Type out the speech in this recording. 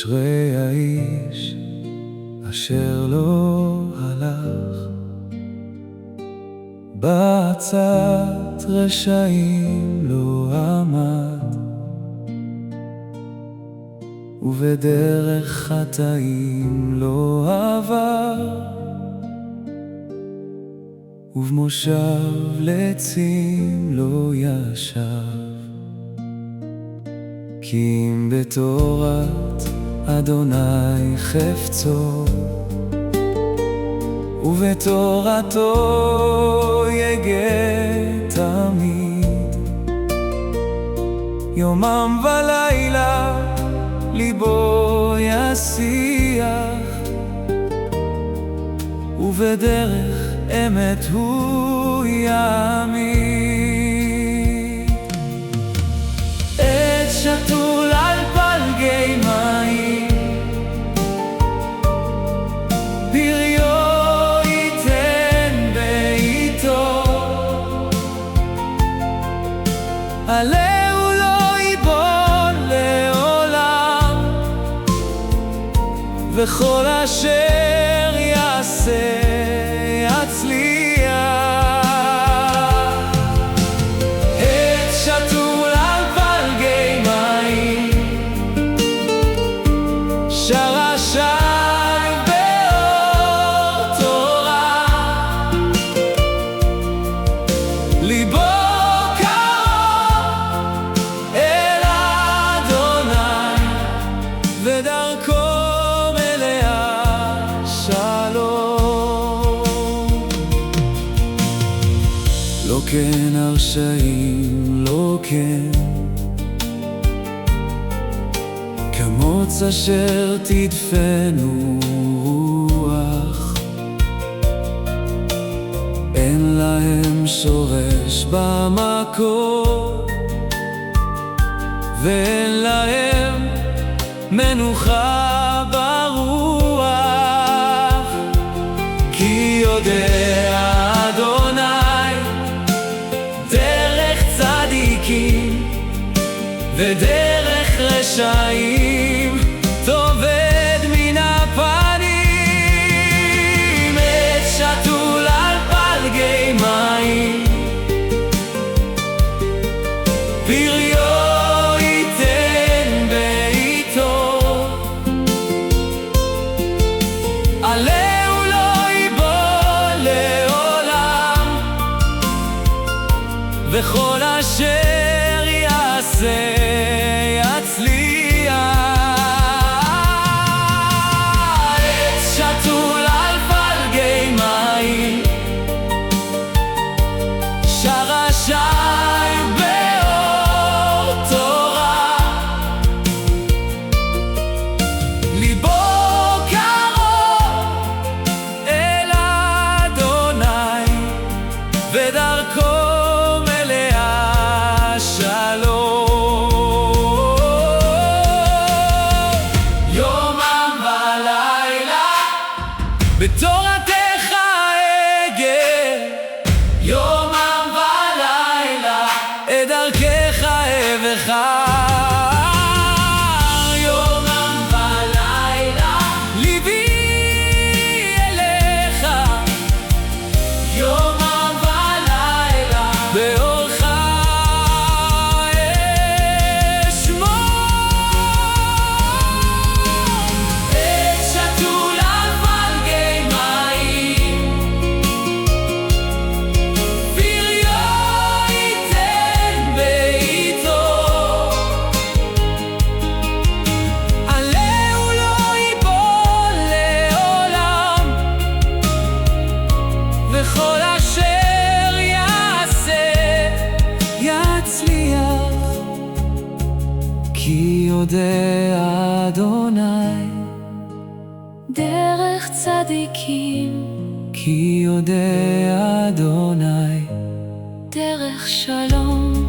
אשרי האיש אשר לא הלך בעצת רשעים לא עמד, ובדרך חטאים לא עבר, ובמושב לצים לא ישב. כי אם בתורת אדוני חפצו, ובתורתו יגע תמיד. יומם ולילה ליבו ישיח, ובדרך אמת הוא יעמיד. עת שתול על פלגי מים, פריו ייתן בעיתו. עליהו לא ייבול לעולם, וכל אשר יעשה יצליח. עת שתול על פלגי מים, שרה שי באור תורה. ליבו קרוב אל אדוני, ודרכו מלאה שלום. לא כן הרשעים, לא כן, כמוץ אשר תדפנו רוח. אין להם שורש במקום, ואין להם מנוחה ברוח. כי יודע אדוני דרך צדיקים, ודרך רשעים תאבד מן הפנים. עת שתול על פלגי מים, פריו ייתן בעיתו. עליהו לא ייבול לעולם, וכל אשר יעשה יצליח. עת שתול על פלגי מים, שרה שי באור תורה. ליבו קרוב אל אדוני, ודרכו מלאה שלום. יומם ולילה בתורתך אגה, יומם ולילה את דרכך אבחר. יומם ולילה ליבי אליך, יומם ולילה באורך אשמור. עת שתול על פלגי מים, פריו ייתן בעיתו. עליהו לא ייבול לעולם, וכל אשר יעשה יצליח. כי יודע אדוני דרך צדיקים, כי יודע אדוני דרך שלום.